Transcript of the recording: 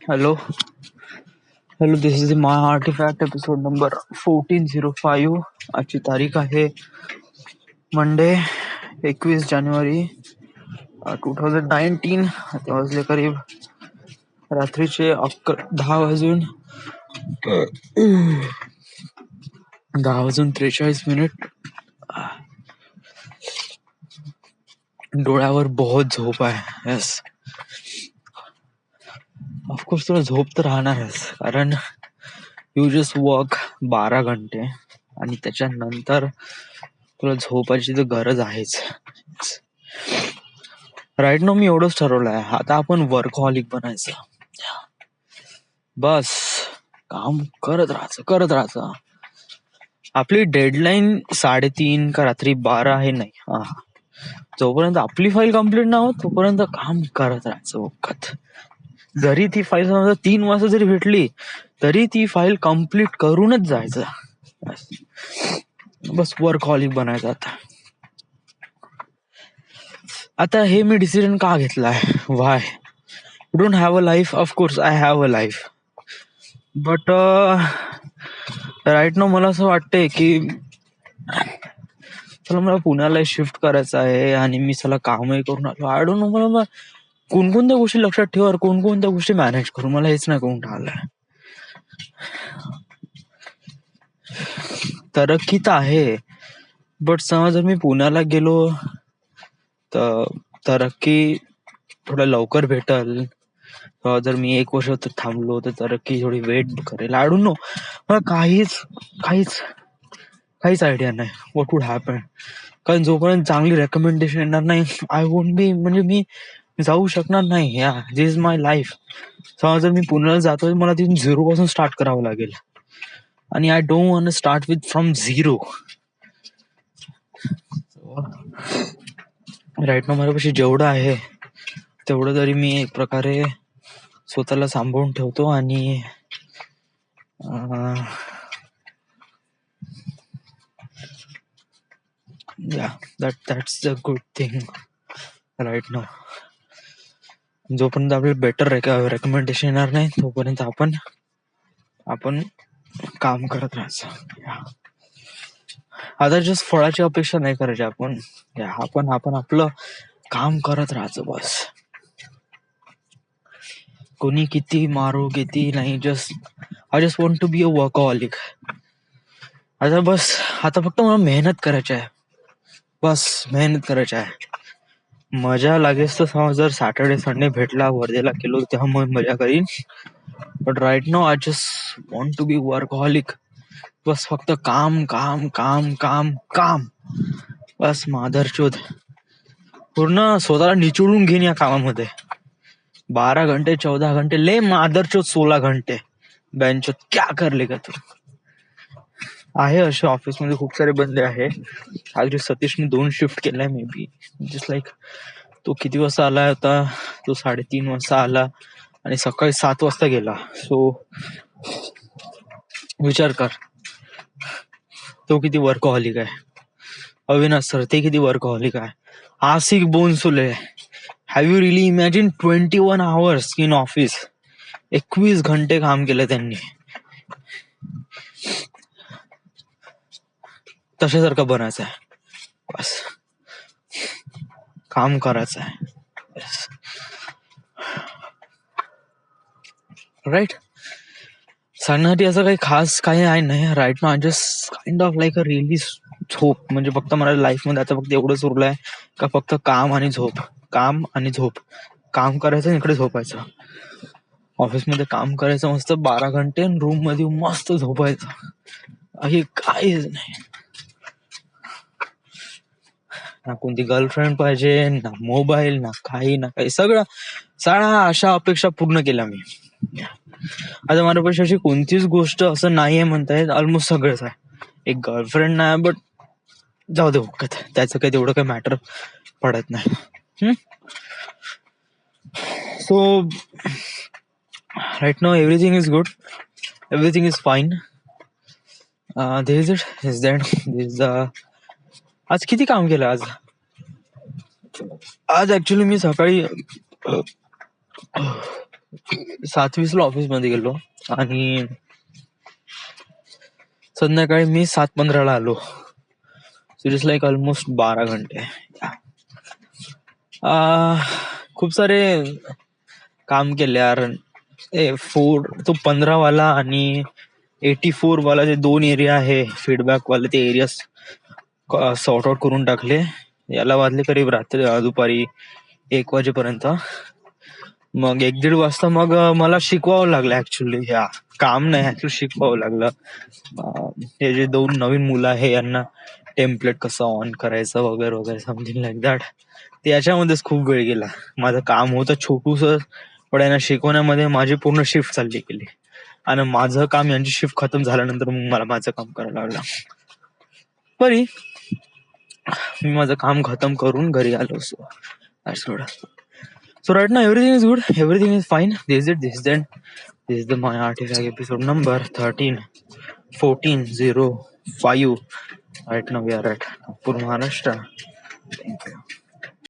Hello, hello. This is my artifact episode number 1405. आजची तारीख आहे मंडे 21 जानेवारी 2019. आता वाजले करीब रात्रीचे 10:43. डोळ्यावर बहुत झोप आहे. येस, ऑफकोर्स तुला झोप तर राहणारच, कारण यू जस्ट वर्क 12 घंटे आणि त्याच्यानंतर तुला झोपायची तर गरज आहेच. राईट नाव मी एवढंच ठरवलं आहे, आता आपण वर्कहॉलिक बनायचं. बस काम करत राहायचं. आपली डेडलाईन 3:30 का रात्री 12 हे नाही. जोपर्यंत आपली फाईल कम्प्लीट नाही होत तोपर्यंत काम करत राहायचं वखत. जरी ती फाईल समजा 3 वाजता जरी भेटली तरी ती फाईल कम्प्लीट करूनच जायचं. बस वर्कहॉलिक बनायचं. आता हे मी डिसिजन का घेतलाय? Why? You don't have a life? Of course I have a life, but right now मला असं वाटतंय की चला मला पुण्याला शिफ्ट करायचं आहे आणि मी चला कामही करून आलो. आय डोंट नो मला कोणकोणत्या गोष्टी लक्षात ठेवा, कोणकोणत्या गोष्टी मॅनेज करू, मला हेच नाही करून टाळलंय. तरक्की तर आहे, बट समज जर मी पुण्याला गेलो तर तरक्की थोडं लवकर भेटल. जर मी 1 वर्ष थांबलो तर तरक्की थोडी वेट करेल. आय डोंट नो, मला काहीच आयडिया नाही व्हॉट वुड हॅपन. कारण जोपर्यंत चांगली रेकमेंडेशन येणार नाही आय वोंट बी, म्हणजे मी जाऊ शकणार नाही. या दिस इज माय लाईफ. समजा जर मी पुण्याला जातोय मला तिथून 0 पासून स्टार्ट करावं लागेल आणि I don't want to start with from 0. Right now माझ्यापाशी जेवढं आहे तेवढं तरी मी एक प्रकारे स्वतःला सांभाळून ठेवतो आणि that's the good thing right now. जोपर्यंत आपल्याला बेटर रेकमेंडेशन येणार नाही तोपर्यंत आपण काम करत राहायचं. आता जस्ट फळाची अपेक्षा नाही करायची आपण आपलं काम करत राहायचं बस. कोणी किती मारो किती नाही, I just want to be a workaholic. आता फक्त मला मेहनत करायची आहे. मजा लागेल तर समज जर सॅटर्डे संडे भेटला वर्धेला गेलो तेव्हा मग मजा करीन, but right now I just want to be workaholic. बस फक्त काम काम काम काम काम. बस माधरचोद पूर्ण स्वतःला निचोडून घेईन या कामामध्ये. 12 घंटे 14 घंटे ले माधरचोद 16 घंटे बँचोद क्या कर लेगा तू. आहे असे ऑफिसमध्ये खूप सारे बंदे आहे. आज सतीशने 2 शिफ्ट केलाय मे बी. जस्ट लाईक तो किती वाजता आला होता? तो 3:30 वाजता आला आणि सकाळी 7 वाजता गेला. सो विचार कर तो किती वर्कहॉलिक आहे. अविनाश सर ते किती वर्कहॉलिक आहे. आसिक बोनसुले, have you really imagine 21 hours in office? 21 घंटे काम केलं त्यांनी. तशासारखं बनायचं आहे. बस काम करायचं आहे. राईट. सांगण्यासाठी असं काही खास काही आहे नाही. Right now just kind of like a really झोप. म्हणजे फक्त मला लाईफ मध्ये आता फक्त एवढंच उरलंय का फक्त काम आणि झोप. काम करायचं आणि इकडे झोपायचं. ऑफिसमध्ये काम करायचं मस्त 12 घंटे आणि रूम मध्ये मस्त झोपायचं. हे काहीच नाही. ना कोणती गर्लफ्रेंड पाहिजे, ना मोबाईल, ना काही. सगळं अशा अपेक्षा पूर्ण केल्या मी. आता माझ्यापाशी अशी कोणतीच गोष्ट असं नाहीये म्हणता येत. ऑलमोस्ट सगळंच आहे. एक गर्लफ्रेंड नाही, बट जाऊ दे वखत, त्याचं काही तेवढं काही मॅटर पडत नाही. So right now everything is good, everything is fine. आज किती काम केलं? आज ऍक्च्युली मी सकाळी 7:20 ऑफिस मध्ये गेलो आणि संध्याकाळी मी 7:15 आलो. सो इट्स लाईक ऑलमोस्ट 12 घंटे. खूप सारे काम केले यार. 15 वाला आणि 84 वाला जे 2 एरिया आहे फीडबॅक वाले, ते एरिया सॉर्ट आउट करून टाकले. याला वाजले करीब रात्री दुपारी 1 वाजेपर्यंत. मग 1-1:30 वाजता मग मला शिकवावं लागलं ऍक्च्युली. काम नाही, ऍक्च्युली शिकवावं लागलं. हे जे 2 नवीन मुलं आहे यांना टेम्पलेट कसं ऑन करायचं वगैरे वगैरे समथिंग लाईक दॅट. ते याच्यामध्येच खूप वेळ गेला. माझं काम होतं छोटूस, पण यांना शिकवण्यामध्ये माझी पूर्ण शिफ्ट चालली गेली. आणि माझं काम यांची शिफ्ट खतम झाल्यानंतर मग मला माझं काम करायला लागलं. तरी मी माझं काम खतम करून घरी आलो. So right now everything is good, everything is fine. This is it. This is the my artifact episode number 13 1405. Right now we are at Nagpur, Maharashtra. Thank you.